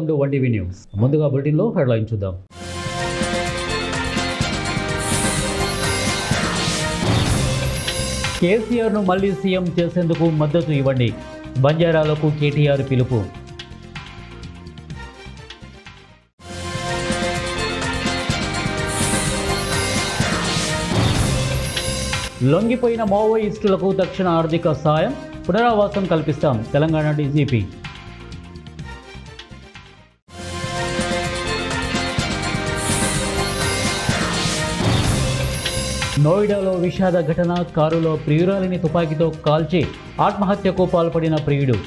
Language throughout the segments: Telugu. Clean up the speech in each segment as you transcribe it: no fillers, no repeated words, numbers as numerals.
Welcome to 1TV news. ముందుగా బులెటిన్లో హెడ్లైన్ చూద్దాం. కేసీఆర్ను మళ్లీ సీఎం చేసేందుకు మద్దతు ఇవ్వండి, బంజారాలకు కేటీఆర్ పిలుపు. లొంగిపోయిన మావోయిస్టులకు తక్షణ ఆర్థిక సాయం, పునరావాసం కల్పిస్తాం, తెలంగాణ డీజీపీ. నోయిడాలో విషాద ఘటన, కారులో ప్రియురాలిని తుపాకీతో కాల్చి ఆత్మహత్యకు పాల్పడిన ప్రియుడు.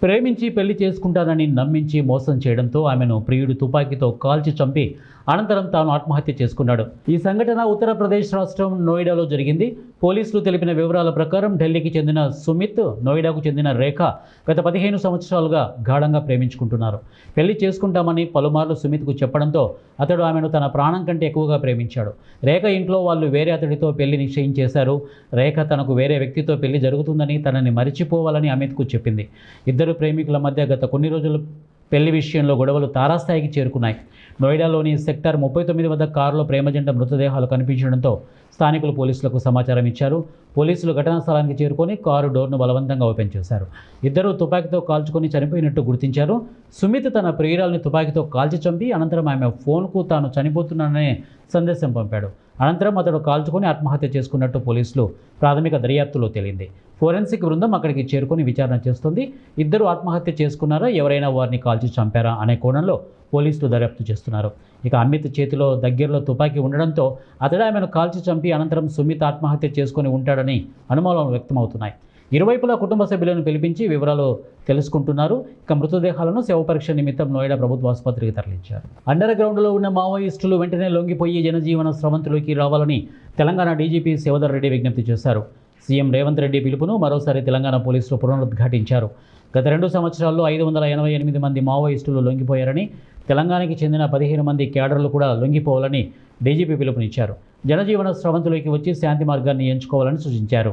ప్రేమించి పెళ్లి చేసుకుంటానని నమ్మించి మోసం చేయడంతో ఆమెను ప్రియుడు తుపాకీతో కాల్చి చంపి అనంతరం తాను ఆత్మహత్య చేసుకున్నాడు. ఈ సంఘటన ఉత్తరప్రదేశ్ రాష్ట్రం నోయిడాలో జరిగింది. పోలీసులు తెలిపిన వివరాల ప్రకారం ఢిల్లీకి చెందిన సుమిత్, నోయిడాకు చెందిన రేఖ గత 15 సంవత్సరాలుగా గాఢంగా ప్రేమించుకుంటున్నారు. పెళ్లి చేసుకుంటామని పలుమార్లు సుమిత్కు చెప్పడంతో అతడు ఆమెను తన ప్రాణం కంటే ఎక్కువగా ప్రేమించాడు. రేఖ ఇంట్లో వాళ్ళు వేరే అతడితో పెళ్లి నిశ్చయించేశారు. రేఖ తనకు వేరే వ్యక్తితో పెళ్లి జరుగుతుందని, తనని మరిచిపోవాలని అమిత్కు చెప్పింది. ఇద్దరు ప్రేమికుల మధ్య గత కొన్ని రోజులు పెళ్లి విషయంలో గొడవలు తారాస్థాయికి చేరుకున్నాయి. నోయిడాలోని సెక్టార్ 39 వద్ద కారులో ప్రేమజంట మృతదేహాలు కనిపించడంతో స్థానికులు పోలీసులకు సమాచారం ఇచ్చారు. పోలీసులు ఘటనా స్థలానికి చేరుకొని కారు డోర్ను బలవంతంగా ఓపెన్ చేశారు. ఇద్దరు తుపాకీతో కాల్చుకొని చనిపోయినట్టు గుర్తించారు. సుమిత్ తన ప్రియురాల్ని తుపాకీతో కాల్చి చంపి అనంతరం ఆమె ఫోన్కు తాను చనిపోతున్నాననే సందేశం పంపాడు. అనంతరం అతడు కాల్చుకొని ఆత్మహత్య చేసుకున్నట్టు పోలీసులు ప్రాథమిక దర్యాప్తులో తేలింది. ఫోరెన్సిక్ బృందం అక్కడికి చేరుకొని విచారణ చేస్తుంది. ఇద్దరు ఆత్మహత్య చేసుకున్నారా, ఎవరైనా వారిని కాల్చి చంపారా అనే కోణంలో పోలీసులు దర్యాప్తు చేస్తున్నారు. ఇక అమిత్ చేతిలో దగ్గరలో తుపాకీ ఉండడంతో అతడు ఆమెను కాల్చి చంపి అనంతరం సుమిత్ ఆత్మహత్య చేసుకుని ఉంటాడని అనుమానాలు వ్యక్తమవుతున్నాయి. ఇరువైపులా కుటుంబ సభ్యులను పిలిపించి వివరాలు తెలుసుకుంటున్నారు. ఇక మృతదేహాలను శవపరీక్ష నిమిత్తం నోయిడా ప్రభుత్వ ఆసుపత్రికి తరలించారు. అండర్ గ్రౌండ్లో ఉన్న మావోయిస్టులు వెంటనే లొంగిపోయి జనజీవన స్రవంతిలోకి రావాలని తెలంగాణ డీజీపీ శివధర్ రెడ్డి విజ్ఞప్తి చేశారు. సీఎం రేవంత్ రెడ్డి పిలుపును మరోసారి తెలంగాణ పోలీసులు పునరుద్ఘాటించారు. గత 2 సంవత్సరాల్లో 588 మంది మావోయిస్టులు లొంగిపోయారని, తెలంగాణకి చెందిన 15 మంది క్యాడర్లు కూడా లొంగిపోవాలని డీజీపీ పిలుపునిచ్చారు. జనజీవన స్రవంతిలోకి వచ్చి శాంతి మార్గాన్ని ఎంచుకోవాలని సూచించారు.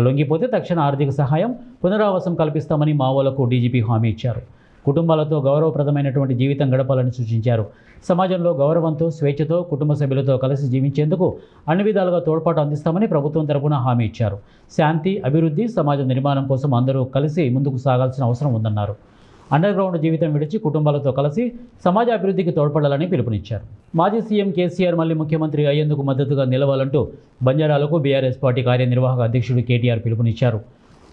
లొంగిపోతే తక్షణ ఆర్థిక సహాయం, పునరావాసం కల్పిస్తామని మావోలకు డీజీపీ హామీ ఇచ్చారు. కుటుంబాలతో గౌరవప్రదమైనటువంటి జీవితం గడపాలని సూచించారు. సమాజంలో గౌరవంతో, స్వేచ్ఛతో, కుటుంబ సభ్యులతో కలిసి జీవించేందుకు అన్ని విధాలుగా తోడ్పాటు అందిస్తామని ప్రభుత్వం తరపున హామీ ఇచ్చారు. శాంతి, అభివృద్ధి, సమాజ నిర్మాణం కోసం అందరూ కలిసి ముందుకు సాగాల్సిన అవసరం ఉందన్నారు. అండర్ గ్రౌండ్ జీవితం విడిచి కుటుంబాలతో కలిసి సమాజ అభివృద్ధికి తోడ్పడాలని పిలుపునిచ్చారు. మాజీ సీఎం కేసీఆర్ మళ్లీ ముఖ్యమంత్రి అయ్యేందుకు మద్దతుగా నిలవాలంటూ బంజారాలకు బీఆర్ఎస్ పార్టీ కార్యనిర్వాహక అధ్యక్షుడు కేటీఆర్ పిలుపునిచ్చారు.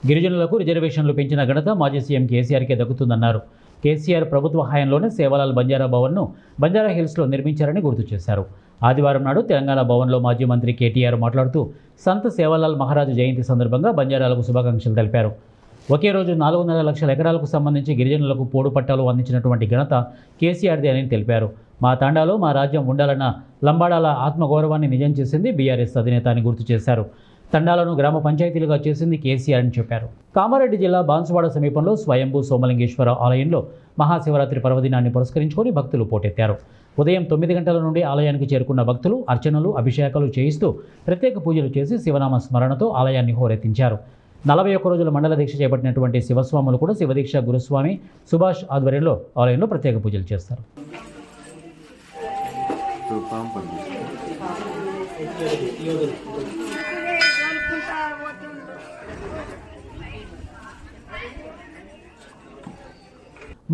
గిరిజనులకు రిజర్వేషన్లు పెంచిన ఘనత మాజీ సీఎం కేసీఆర్కే దక్కుతుందన్నారు. కేసీఆర్ ప్రభుత్వ హయాంలోనే సేవలాల్ బంజారా భవన్ను బంజారా హిల్స్లో నిర్మించారని గుర్తు చేశారు. ఆదివారం నాడు తెలంగాణ భవన్లో మాజీ మంత్రి కేటీఆర్ మాట్లాడుతూ సంత్ సేవలాల్ మహారాజు జయంతి సందర్భంగా బంజారాలకు శుభాకాంక్షలు తెలిపారు. ఒకే రోజు 4.5 లక్షల ఎకరాలకు సంబంధించి గిరిజనులకు పోడు పట్టాలు అందించినటువంటి ఘనత కేసీఆర్దే అని తెలిపారు. మా తాండాలో మా రాజ్యం ఉండాలన్న లంబాడాల ఆత్మగౌరవాన్ని నిజం చేసింది బీఆర్ఎస్ అధినేత అని గుర్తు చేశారు. తండాలను గ్రామ పంచాయతీలుగా చేసింది కేసీఆర్ అని చెప్పారు. కామారెడ్డి జిల్లా బాన్సువాడ సమీపంలో స్వయంభూ సోమలింగేశ్వర ఆలయంలో మహాశివరాత్రి పర్వదినాన్ని పురస్కరించుకొని భక్తులు పోటెత్తారు. ఉదయం 9 గంటల నుండి ఆలయానికి చేరుకున్న భక్తులు అర్చనలు, అభిషేకాలు చేయిస్తూ ప్రత్యేక పూజలు చేసి శివనామ స్మరణతో ఆలయాన్ని హోరెత్తించారు. 41 రోజుల మండల దీక్ష చేపట్టినటువంటి శివస్వాములు కూడా శివదీక్ష గురుస్వామి సుభాష్ ఆధ్వర్యంలో ఆలయంలో ప్రత్యేక పూజలు చేస్తారు.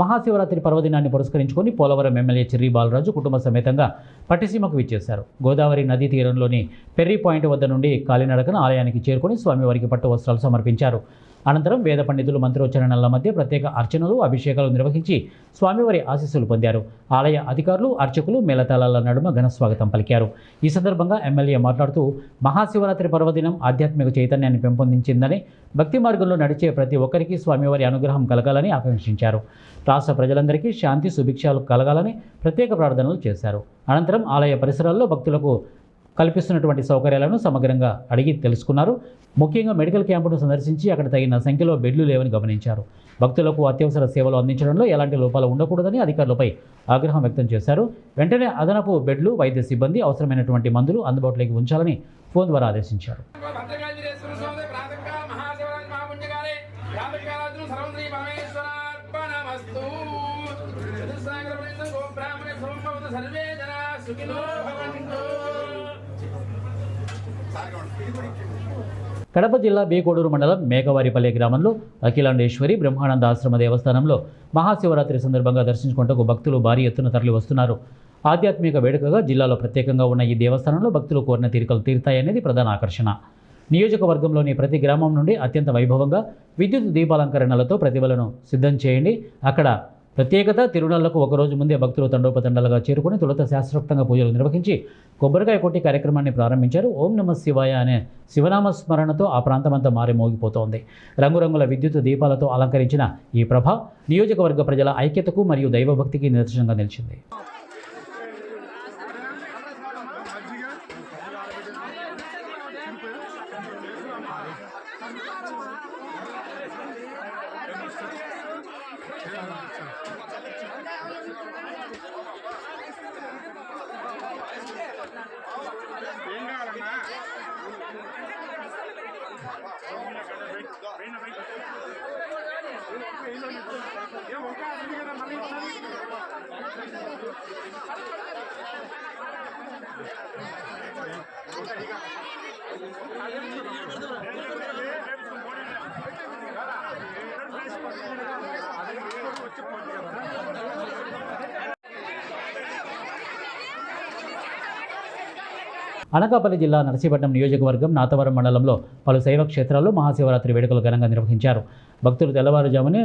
మహాశివరాత్రి పర్వదినాన్ని పురస్కరించుకొని పోలవరం ఎమ్మెల్యే చిర్రి బాలరాజు కుటుంబ సమేతంగా పట్టిసీమకు విచ్చేశారు. గోదావరి నదీ తీరంలోని పెర్రీ పాయింట్ వద్ద నుండి కాలినడకన ఆలయానికి చేరుకొని స్వామివారికి పట్టు వస్త్రాలు సమర్పించారు. అనంతరం వేద పండితులు మంత్రోచ్చరణల మధ్య ప్రత్యేక అర్చనలు, అభిషేకాలు నిర్వహించి స్వామివారి ఆశీస్సులు పొందారు. ఆలయ అధికారులు, అర్చకులు మేళతాళాల నడుమ ఘన స్వాగతం పలికారు. ఈ సందర్భంగా ఎమ్మెల్యే మాట్లాడుతూ మహాశివరాత్రి పర్వదినం ఆధ్యాత్మిక చైతన్యాన్ని పెంపొందించిందని, భక్తి మార్గంలో నడిచే ప్రతి ఒక్కరికి స్వామివారి అనుగ్రహం కలగాలని ఆకాంక్షించారు. రాష్ట్ర ప్రజలందరికీ శాంతి, సుభిక్షాలు కలగాలని ప్రత్యేక ప్రార్థనలు చేశారు. అనంతరం ఆలయ పరిసరాల్లో భక్తులకు కల్పిస్తున్నటువంటి సౌకర్యాలను సమగ్రంగా అడిగి తెలుసుకున్నారు. ముఖ్యంగా మెడికల్ క్యాంపును సందర్శించి అక్కడ తగిన సంఖ్యలో బెడ్లు లేవని గమనించారు. భక్తులకు అత్యవసర సేవలు అందించడంలో ఎలాంటి లోపాలు ఉండకూడదని అధికారులపై ఆగ్రహం వ్యక్తం చేశారు. వెంటనే అదనపు బెడ్లు, వైద్య సిబ్బంది, అవసరమైనటువంటి మందులు అందుబాటులోకి ఉంచాలని ఫోన్ ద్వారా ఆదేశించారు. కడప జిల్లా బేకోడూరు మండలం మేకవారిపల్లె గ్రామంలో అఖిలాండేశ్వరి బ్రహ్మానంద ఆశ్రమ దేవస్థానంలో మహాశివరాత్రి సందర్భంగా దర్శించుకుంటూ భక్తులు భారీ ఎత్తున తరలి వస్తున్నారు. ఆధ్యాత్మిక వేడుకగా జిల్లాలో ప్రత్యేకంగా ఉన్న ఈ దేవస్థానంలో భక్తులు కోరిన తీరికలు తీరుతాయనేది ప్రధాన ఆకర్షణ. నియోజకవర్గంలోని ప్రతి గ్రామం నుండి అత్యంత వైభవంగా విద్యుత్ దీపాలంకరణలతో ప్రతిభలను సిద్ధం చేయండి. అక్కడ ప్రత్యేకత తిరునాళ్లకు ఒకరోజు ముందే భక్తులు తండోపతండాలుగా చేరుకుని తొలుత శాస్త్రోక్తంగా పూజలు నిర్వహించి కొబ్బరికాయ కొట్టి కార్యక్రమాన్ని ప్రారంభించారు. ఓం నమ శివాయ అనే శివనామ స్మరణతో ఆ ప్రాంతమంతా మారి మోగిపోతోంది. రంగురంగుల విద్యుత్ దీపాలతో అలంకరించిన ఈ ప్రభ నియోజకవర్గ ప్రజల ఐక్యతకు మరియు దైవభక్తికి నిదర్శనంగా నిలిచింది. అనకాపల్లి జిల్లా నర్సీపట్నం నియోజకవర్గం నాతవరం మండలంలో పలు శైవ క్షేత్రాల్లో మహాశివరాత్రి వేడుకలు ఘనంగా నిర్వహించారు. భక్తులు తెల్లవారుజామునే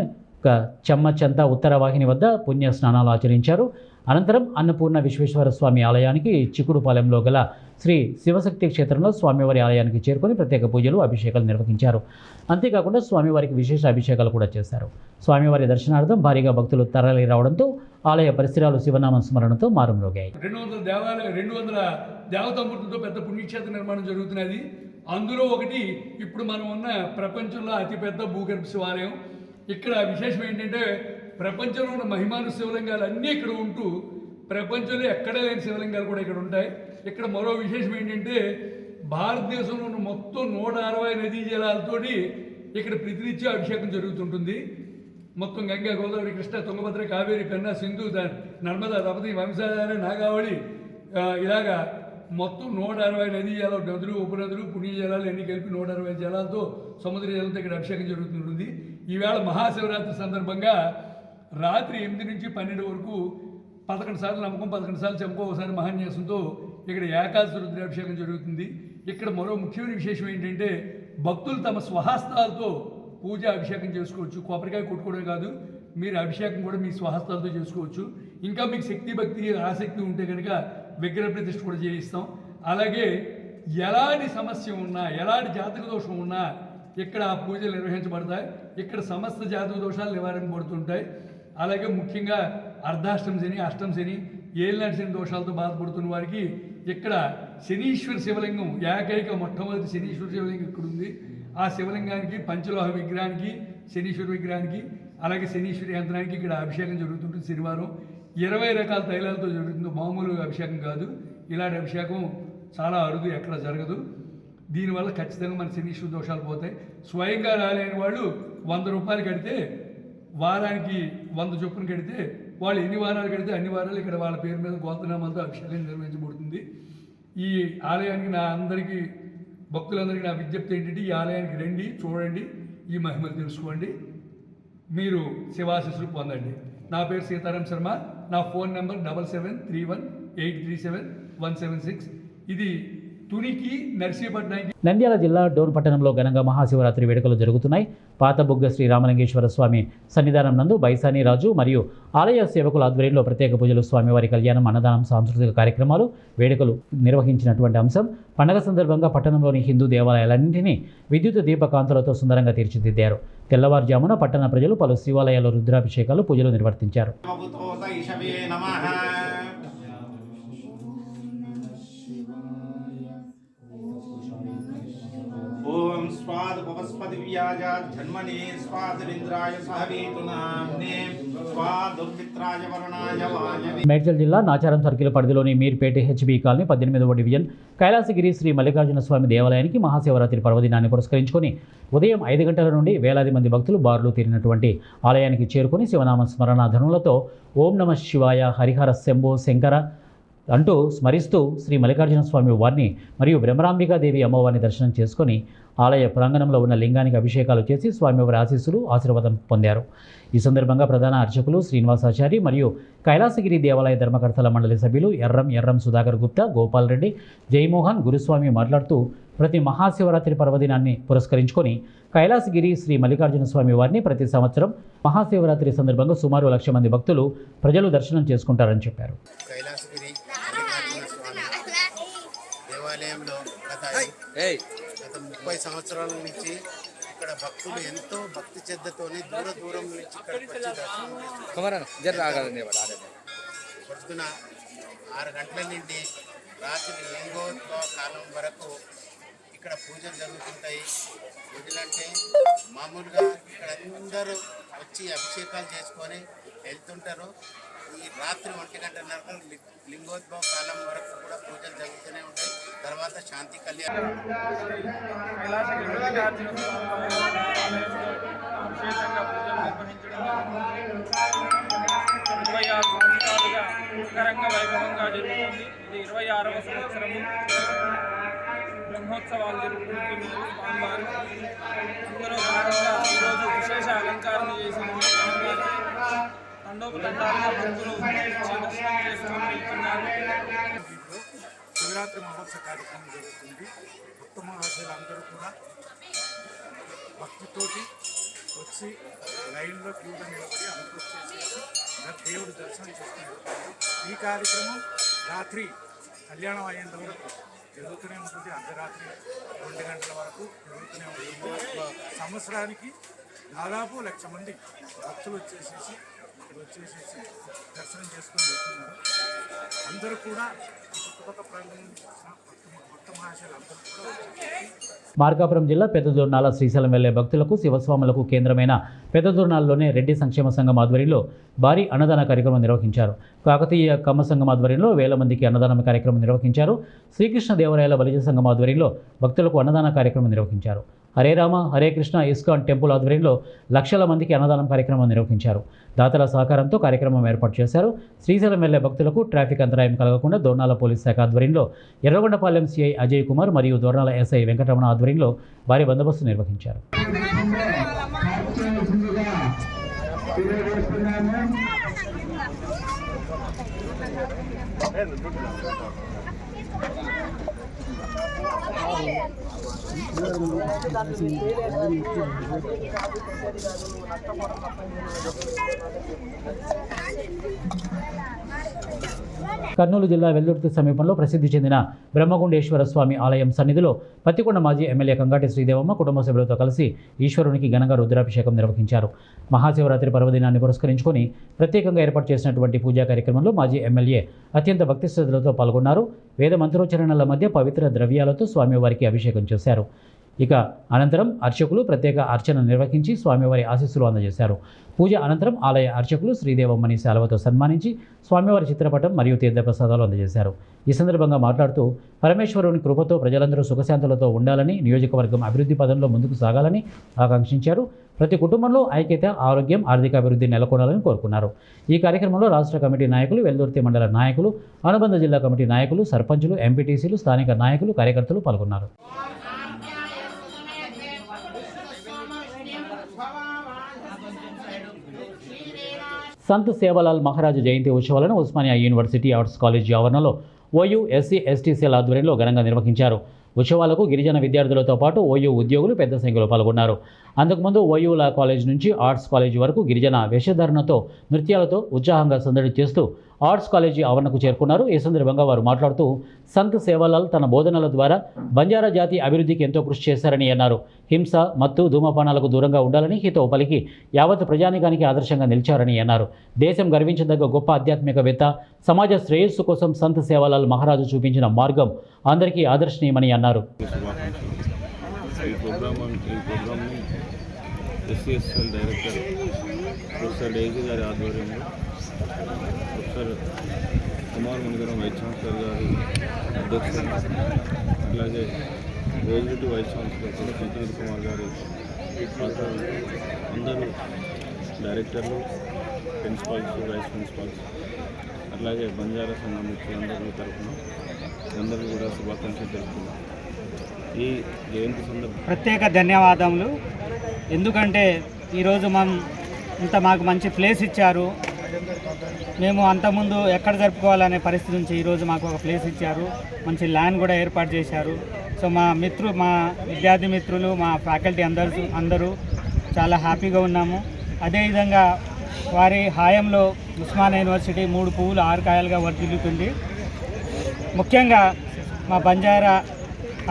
చెమ్మచంత ఉత్తర వాహిని వద్ద పుణ్య స్నానాలు ఆచరించారు. అనంతరం అన్నపూర్ణ విశ్వేశ్వర స్వామి ఆలయానికి చిక్కుడుపాలెంలో గల శ్రీ శివశక్తి క్షేత్రంలో స్వామివారి ఆలయానికి చేరుకొని ప్రత్యేక పూజలు అభిషేకాలు నిర్వహించారు. అంతేకాకుండా స్వామివారికి విశేష అభిషేకాలు కూడా చేశారు. స్వామివారి దర్శనార్థం భారీగా భక్తులు తరలి రావడంతో ఆలయ పరిసరాలు శివనామ స్మరణతో మారుమ్రోగాయి. 200 దేవతామూర్తులతో పెద్ద పుణ్యక్షేత్ర నిర్మాణం జరుగుతున్నది. అందులో ఒకటి ఇప్పుడు మనం ఉన్న ప్రపంచంలో అతిపెద్ద భూగర్భ శివాలయం. ఇక్కడ విశేషం ఏంటంటే ప్రపంచంలో ఉన్న మహిమాను శివలింగాలు అన్నీ ఇక్కడ ఉంటూ ప్రపంచంలో ఎక్కడ లేని శివలింగాలు కూడా ఇక్కడ ఉంటాయి. ఇక్కడ మరో విశేషం ఏంటంటే భారతదేశంలో ఉన్న మొత్తం 160 నదీ జలాలతోటి ఇక్కడ ప్రతినిత్యం అభిషేకం జరుగుతుంటుంది. మొత్తం గంగా, గోదావరి, కృష్ణ, తుంగభద్ర, కావేరి, పెన్నా, సింధు, నర్మదా, తపతి, వంశాధార, నాగావళి ఇలాగా మొత్తం 160 నదీ జలాలు, నదులు, ఉపనదులు, పుణ్య జలాలు అన్నీ కలిపి 160 జలాలతో సముద్ర జలంతో ఇక్కడ అభిషేకం జరుగుతుంటుంది. ఈవేళ మహాశివరాత్రి సందర్భంగా రాత్రి 8 నుంచి 12 వరకు 11 సార్లు నమ్మకం, 11 సార్లు చెంపో, ఒకసారి మహాన్యాసంతో ఇక్కడ ఏకాదశి రుద్రాభిషేకం జరుగుతుంది. ఇక్కడ మరో ముఖ్యమైన విశేషం ఏంటంటే భక్తులు తమ స్వహస్తాలతో పూజ అభిషేకం చేసుకోవచ్చు. కొబ్బరికాయ కొట్టుకోవడం కాదు, మీరు అభిషేకం కూడా మీ స్వహస్తాలతో చేసుకోవచ్చు. ఇంకా మీకు శక్తి, భక్తి, ఆసక్తి ఉంటే కనుక విగ్రహ ప్రతిష్ఠ కూడా చేయిస్తాం. అలాగే ఎలాంటి సమస్య ఉన్నా, ఎలాంటి జాతక దోషం ఉన్నా ఇక్కడ ఆ పూజలు నిర్వహించబడతాయి. ఇక్కడ సమస్త జాతక దోషాలు నివారింపబడుతుంటాయి. అలాగే ముఖ్యంగా అర్ధాష్టం శని, అష్టం శని, ఏలినాటి శని దోషాలతో బాధపడుతున్న వారికి ఇక్కడ శనీశ్వర శివలింగం, ఏకైక మొట్టమొదటి శనీశ్వర శివలింగం ఇక్కడ ఉంది. ఆ శివలింగానికి, పంచలోహ విగ్రహానికి, శనీశ్వర విగ్రహానికి, అలాగే శనీశ్వరి యంత్రానికి ఇక్కడ అభిషేకం జరుగుతుంటుంది. శనివారం 20 రకాల తైలాలతో జరుగుతుంది. మామూలు అభిషేకం కాదు. ఇలాంటి అభిషేకం చాలా అరుదు, ఎక్కడ జరగదు. దీనివల్ల ఖచ్చితంగా మన శనీశ్వర దోషాలు పోతాయి. స్వయంగా రాలేని వాళ్ళు 100 రూపాయలు కడితే, వారానికి 100 చొప్పున కడితే, వాళ్ళు ఎన్ని వారాలు కడితే అన్ని వారాలు ఇక్కడ వాళ్ళ పేరు మీద గోత్రనామాలతో అభిషేకం నిర్వహించబడుతుంది. ఈ ఆలయానికి అందరికీ భక్తులందరికీ నా విజ్ఞప్తి ఏంటంటే ఈ ఆలయానికి రండి, చూడండి, ఈ మహిమలు తెలుసుకోండి, మీరు శివాశీస్సులు పొందండి. నా పేరు సీతారాం శర్మ. నా ఫోన్ నెంబర్ 7731837176. ఇది తునికి నర్సీపట్నానికి. నంద్యాల జిల్లా డోన్ పట్టణంలో ఘనంగా మహాశివరాత్రి వేడుకలు జరుగుతున్నాయి. పాత బుగ్గ శ్రీ రామలింగేశ్వర స్వామి సన్నిధానం నందు బైసాని రాజు మరియు ఆలయ సేవకుల ఆధ్వర్యంలో ప్రత్యేక పూజలు, స్వామివారి కళ్యాణం, అన్నదానం, సాంస్కృతిక కార్యక్రమాలు, వేడుకలు నిర్వహించినటువంటి అంశం. పండగ సందర్భంగా పట్టణంలోని హిందూ దేవాలయాలన్నింటినీ విద్యుత్ దీపకాంతులతో సుందరంగా తీర్చిదిద్దారు. తెల్లవారుజామున పట్టణ ప్రజలు పలు శివాలయాల్లో రుద్రాభిషేకాలు, పూజలు నిర్వర్తించారు. ओम स्वाद पवस्पति व्याजा जन्मने स्वाद इंद्राय सहवेतु नाम्ने మేడ్చల్ జిల్లా నాచారం సర్కిల్ పరిధిలోని మీర్పేట హెచ్బీ కాలనీ 18వ డివిజన్ కైలాసగిరి శ్రీ మల్లికార్జున స్వామి దేవాలయానికి మహాశివరాత్రి పర్వదినాన్ని పురస్కరించుకొని ఉదయం 5 గంటల నుండి వేలాది మంది భక్తులు బారులు తీరినటువంటి ఆలయానికి చేరుకుని శివనామ స్మరణ ధనులతో ఓం నమః శివాయ హరిహర శంభో శంకర అంటూ స్మరిస్తూ శ్రీ మల్లికార్జున స్వామి వారిని మరియు బ్రహ్మరాంబికాదేవి అమ్మవారిని దర్శనం చేసుకొని ఆలయ ప్రాంగణంలో ఉన్న లింగానికి అభిషేకాలు చేసి స్వామివారి ఆశీర్వాదం పొందారు. ఈ సందర్భంగా ప్రధాన అర్చకులు శ్రీనివాసాచారి మరియు కైలాసగిరి దేవాలయ ధర్మకర్తల మండలి సభ్యులు ఎర్రం సుధాకర్ గుప్తా, గోపాల్ రెడ్డి, జయమోహన్, గురుస్వామి మాట్లాడుతూ ప్రతి మహాశివరాత్రి పర్వదినాన్ని పురస్కరించుకొని కైలాసగిరి శ్రీ మల్లికార్జున స్వామి వారిని ప్రతి సంవత్సరం మహాశివరాత్రి సందర్భంగా సుమారు 1,00,000 మంది భక్తులు ప్రజలు దర్శనం చేసుకుంటారని చెప్పారు. కైలాసగిరి మల్లికార్జున స్వామి దేవాలయంలో గత 30 సంవత్సరాల నుంచి ఇక్కడ భక్తులు ఎంతో భక్తి శ్రద్ధతోని దూరం నుంచి ఇక్కడికి వచ్చి పొద్దున 6 గంటల నుండి రాత్రి 8వ కాలం వరకు ఇక్కడ పూజలు జరుగుతుంటాయి. పూజలు అంటే మామూలుగా ఇక్కడ అందరూ వచ్చి అభిషేకాలు చేసుకొని వెళ్తుంటారు. ఈ రాత్రి 1:30 లింగోద్భవ కాలం వరకు కూడా పూజలు జరుగుతూనే ఉంటాయి. తర్వాత శాంతి కళ్యాణం కైలాసగిరి మల్లికార్జున విశేషంగా పూజలు నిర్వహించడం 26 సంవత్సరాలుగా అంగరంగ వైభవంగా జరుగుతుంది. ఇది 26వ సంవత్సరము. బ్రహ్మోత్సవాలు జరుగుతుంది. స్వామివారు అందులో భాగంగా ఈరోజు విశేష అలంకారం చేసిన స్వామివారికి తండోపతండాలుగా భక్తులు దర్శనం చేసుకొని వెళ్తున్నారు. శివరాత్రి మహోత్సవ కార్యక్రమం జరుగుతుంది. భక్త మహాశయులందరూ కూడా భక్తితోటి వచ్చి లైన్లో క్యూలో నిలబడి అందరూ వచ్చేసి దేవుడు దర్శనం చేసుకుని ఈ కార్యక్రమం రాత్రి కళ్యాణం అయ్యేంత వరకు జరుగుతూనే ఉంటుంది. అర్ధరాత్రి 2 గంటల వరకు జరుగుతూనే ఉంటుంది. సంవత్సరానికి దాదాపు 1,00,000 మంది భక్తులు వచ్చేసేసి దర్శనం చేసుకొని వెళ్తున్నారు. అందరూ కూడా చుట్టుపక్కల ప్రాంతం భక్త మహాశయులు అందరూ కూడా మార్కాపురం జిల్లా పెద్దదొర్నాల శ్రీశైలం వెళ్లే భక్తులకు శివస్వాములకు కేంద్రమైన పెద్దదొర్నాలలోనే రెడ్డి సంక్షేమ సంఘం ఆధ్వర్యంలో భారీ అన్నదాన కార్యక్రమం నిర్వహించారు. కాకతీయ కమ్మ సంఘం ఆధ్వర్యంలో 1,000 మందికి అన్నదానం కార్యక్రమం నిర్వహించారు. శ్రీకృష్ణ దేవరాయల బలిజ సంఘం ఆధ్వర్యంలో భక్తులకు అన్నదాన కార్యక్రమం నిర్వహించారు. హరే రామ హరే కృష్ణ ఇస్కాన్ టెంపుల్ ఆధ్వర్యంలో 1,00,000 మందికి అన్నదానం కార్యక్రమం నిర్వహించారు. దాతల సహకారంతో కార్యక్రమం ఏర్పాటు చేశారు. శ్రీశైలం వెళ్లే భక్తులకు ట్రాఫిక్ అంతరాయం కలగకుండా దోర్నాల పోలీస్ శాఖ ఆధ్వర్యంలో ఎర్రగొండపాలెం సిఐ అజయ్ కుమార్ మరియు దోర్నాల ఎస్ఐ వెంకటరమణ ఆధ్వర్యంలో భారీ బందోబస్తు నిర్వహించారు. కర్నూలు జిల్లా వెల్దుర్తి సమీపంలో ప్రసిద్ధి చెందిన బ్రహ్మగుండేశ్వర స్వామి ఆలయం సన్నిధిలో పత్తికొండ మాజీ ఎమ్మెల్యే కంగాటి శ్రీదేవమ్మ కుటుంబ సభ్యులతో కలిసి ఈశ్వరునికి ఘనంగా రుద్రాభిషేకం నిర్వహించారు. మహాశివరాత్రి పర్వదినాన్ని పురస్కరించుకొని ప్రత్యేకంగా ఏర్పాటు చేసినటువంటి పూజా కార్యక్రమంలో మాజీ ఎమ్మెల్యే అత్యంత భక్తి శ్రద్ధలతో పాల్గొన్నారు. వేద మంత్రోచ్చరణల మధ్య పవిత్ర ద్రవ్యాలతో స్వామివారికి అభిషేకం చేశారు. ఇక అనంతరం అర్చకులు ప్రత్యేక అర్చన నిర్వహించి స్వామివారి ఆశీస్సులు అందజేశారు. పూజ అనంతరం ఆలయ అర్చకులు శ్రీదేవమ్మని శాలువతో సన్మానించి స్వామివారి చిత్రపటం మరియు తీర్థప్రసాదాలు అందజేశారు. ఈ సందర్భంగా మాట్లాడుతూ పరమేశ్వరుని కృపతో ప్రజలందరూ సుఖశాంతులతో ఉండాలని, నియోజకవర్గం అభివృద్ధి పదంలో ముందుకు సాగాలని ఆకాంక్షించారు. ప్రతి కుటుంబంలో ఐక్యత, ఆరోగ్యం, ఆర్థిక అభివృద్ధి నెలకొనాలని కోరుకున్నారు. ఈ కార్యక్రమంలో రాష్ట్ర కమిటీ నాయకులు, వెల్దుర్తి మండల నాయకులు, అనుబంధ జిల్లా కమిటీ నాయకులు, సర్పంచులు, ఎంపీటీసీలు, స్థానిక నాయకులు, కార్యకర్తలు పాల్గొన్నారు. సంత్ సేవాలాల్ మహారాజ్ జయంతి ఉత్సవాలను ఉస్మానియా యూనివర్సిటీ ఆర్ట్స్ కాలేజీ ఆవరణలో ఓయూ ఎస్సీ ఎస్టీ సెల్ ఆధ్వర్యంలో ఘనంగా నిర్వహించారు. ఉత్సవాలకు గిరిజన విద్యార్థులతో పాటు ఓయూ ఉద్యోగులు పెద్ద సంఖ్యలో పాల్గొన్నారు. అంతకుముందు ఓయూ లా కాలేజ్ నుంచి ఆర్ట్స్ కాలేజీ వరకు గిరిజన వేషధారణతో, నృత్యాలతో ఉత్సాహంగా సందడి చేస్తూ ఆర్ట్స్ కాలేజీ ఆవరణకు చేరుకున్నారు. ఈ సందర్భంగా వారు మాట్లాడుతూ సంత్ సేవాలాల్ తన బోధనల ద్వారా బంజారా జాతి అభివృద్ధికి ఎంతో కృషి చేశారని అన్నారు. హింస, మత్తు, ధూమపానాలకు దూరంగా ఉండాలని హితవు పలికి యావత్ ప్రజానికానికి ఆదర్శంగా నిలిచారని అన్నారు. దేశం గర్వించదగ్గ గొప్ప ఆధ్యాత్మికవేత్త, సమాజ శ్రేయస్సు కోసం సంత్ సేవాలాల్ మహారాజు చూపించిన మార్గం అందరికీ ఆదర్శనీయమని అన్నారు. ఈ ప్రోగ్రామ్ని SCSL డైరెక్టర్ ప్రొఫెసర్ డేజీ గారి ఆధ్వర్యంలో ప్రొఫెసర్ కుమార్ మునిగరం వైస్ ఛాన్సలర్ గారి అధ్యక్షత, అలాగే ఎగ్జిక్యూటివ్ వైస్ ఛాన్సలర్ కూడా చింతనూరు కుమార్ గారి ఆధ్వర్యంలో అందరూ డైరెక్టర్లు, ప్రిన్సిపాల్స్, వైస్ ప్రిన్సిపాల్స్, అలాగే బంజారా సంఘం మిత్రులందరి తరఫున అందరూ కూడా శుభాకాంక్షలు తెలుపుతున్నాం. ఈ జయంతి సందర్భంగా ప్రత్యేక ధన్యవాదములు. ఎందుకంటే ఈరోజు మాకు మంచి ప్లేస్ ఇచ్చారు. మేము అంతకుముందు ఎక్కడ జరుపుకోవాలనే పరిస్థితి నుంచి ఈరోజు మాకు ఒక ప్లేస్ ఇచ్చారు. మంచి ల్యాండ్ కూడా ఏర్పాటు చేశారు. సో మా విద్యార్థి మిత్రులు, మా ఫ్యాకల్టీ అందరూ చాలా హ్యాపీగా ఉన్నాము. అదేవిధంగా వారి హాయంలో ఉస్మానియా యూనివర్సిటీ 3 పువ్వులు 6 కాయలుగా వర్ధిల్లుతుంది. ముఖ్యంగా మా బంజారా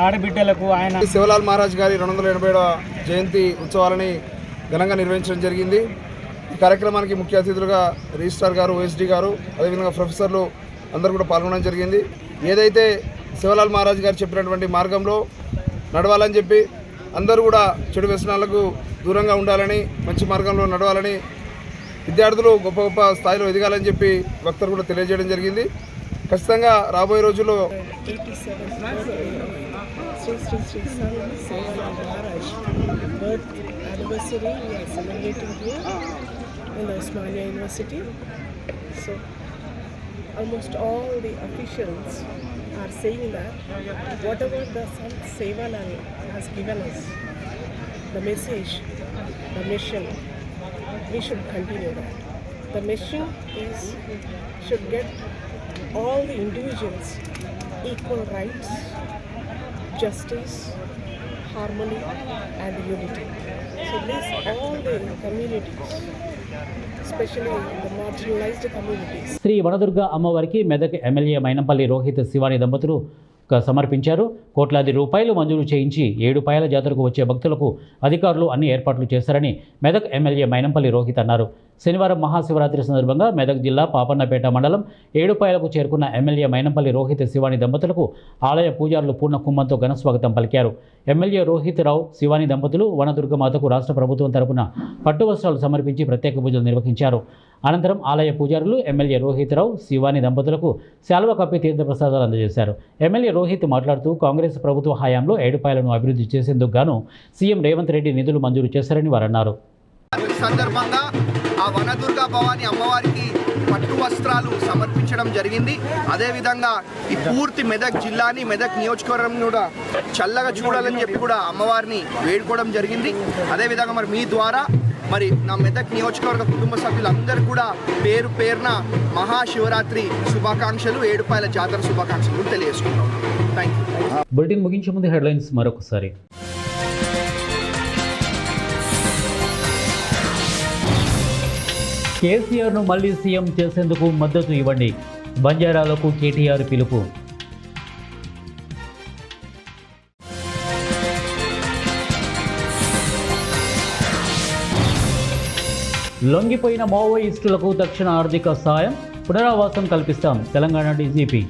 ఆడబిడ్డలకు ఆయన శివలాల్ మహారాజ్ గారి 287వ జయంతి ఉత్సవాలని ఘనంగా నిర్వహించడం జరిగింది. ఈ కార్యక్రమానికి ముఖ్య అతిథులుగా రిజిస్ట్రార్ గారు, ఓఎస్డీ గారు, అదేవిధంగా ప్రొఫెసర్లు అందరూ కూడా పాల్గొనడం జరిగింది. ఏదైతే శివలాల్ మహారాజ్ గారు చెప్పినటువంటి మార్గంలో నడవాలని చెప్పి అందరూ కూడా చెడు వ్యసనాలకు దూరంగా ఉండాలని, మంచి మార్గంలో నడవాలని, విద్యార్థులు గొప్ప గొప్ప స్థాయిలో ఎదగాలని చెప్పి వక్తలు కూడా తెలియజేయడం జరిగింది. ఖచ్చితంగా రాబోయే రోజుల్లో birth anniversary we are celebrating here in the Osmania University. So almost all the officials are saying that whatever the Sant Sevalal has given us, the message, the mission, we should continue that. The mission is should get all the individuals equal rights, justice, harmony and unity. So these all the communities, especially the marginalized communities. Shri Vanadurga అమ్మవారికి మెదక్ ఎమ్మెల్యే మైనంపల్లి రోహిత్ శివాని దంపతులు సమర్పించారు. కోట్లాది రూపాయలు మంజూరు చేయించి 7 పాయల జాతరకు వచ్చే భక్తులకు అధికారులు అన్ని ఏర్పాట్లు చేశారని మెదక్ ఎమ్మెల్యే మైనంపల్లి రోహిత్ అన్నారు. శనివారం మహాశివరాత్రి సందర్భంగా మెదక్ జిల్లా పాపన్నపేట మండలం 7 పాయలకు చేరుకున్న ఎమ్మెల్యే మైనంపల్లి రోహిత్ శివాని దంపతులకు ఆలయ పూజారులు పూర్ణ కుంభంతో ఘన స్వాగతం పలికారు. ఎమ్మెల్యే రోహిత్ రావు శివాని దంపతులు వనదుర్గ మాతకు రాష్ట్ర ప్రభుత్వం తరపున పట్టు వస్త్రాలు సమర్పించి ప్రత్యేక పూజలు నిర్వహించారు. అనంతరం ఆలయ పూజారులు ఎమ్మెల్యే రోహిత్ రావు శివాని దంపతులకు శాల్వ కప్పి తీర్థప్రసాదాలు అందజేశారు. ఎమ్మెల్యే రోహిత్ మాట్లాడుతూ కాంగ్రెస్ ప్రభుత్వ హయాంలో 7 పాయలను అభివృద్ధి చేసేందుకు గాను సీఎం రేవంత్ రెడ్డి నిధులు మంజూరు చేశారని వారు అన్నారు. సందర్భంగా ఆ వనదుర్గ భవాని అమ్మవారికి పట్టు వస్త్రాలు సమర్పించడం జరిగింది. అదేవిధంగా ఈ పూర్తి మెదక్ జిల్లాని, మెదక్ నియోజకవర్గం కూడా చల్లగా చూడాలని చెప్పి కూడా అమ్మవారిని వేడుకోవడం జరిగింది. అదేవిధంగా మరి మీ ద్వారా మరి నా మెదక్ నియోజకవర్గ కుటుంబ సభ్యులందరూ కూడా పేరు పేరున మహాశివరాత్రి శుభాకాంక్షలు, 7 పాయల జాతర శుభాకాంక్షలు తెలియజేసుకుంటాం. Thank you. బులెటిన్ ముగించే ముందు హెడ్లైన్స్ మరొకసారి. కేసీఆర్ను మళ్లీ సీఎం చేసేందుకు మద్దతు ఇవ్వండి, బంజారాలకు కేటీఆర్ పిలుపు. లొంగిపోయిన మావోయిస్టులకు తక్షణ ఆర్థిక సాయం, పునరావాసం కల్పిస్తాం, తెలంగాణ డీజీపీ.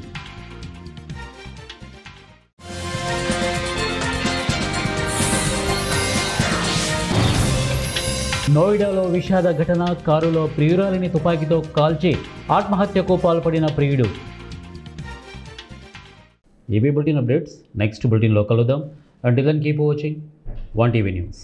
నోయిడాలో విషాద ఘటన, కారులో ప్రియురాలిని తుపాకీతో కాల్చి ఆత్మహత్యకు పాల్పడిన ప్రియుడు. ఏబీ బులెటిన్ అప్డేట్స్ నెక్స్ట్ బులెటిన్లో కలుద్దాం. Until then keep watching 1TV news.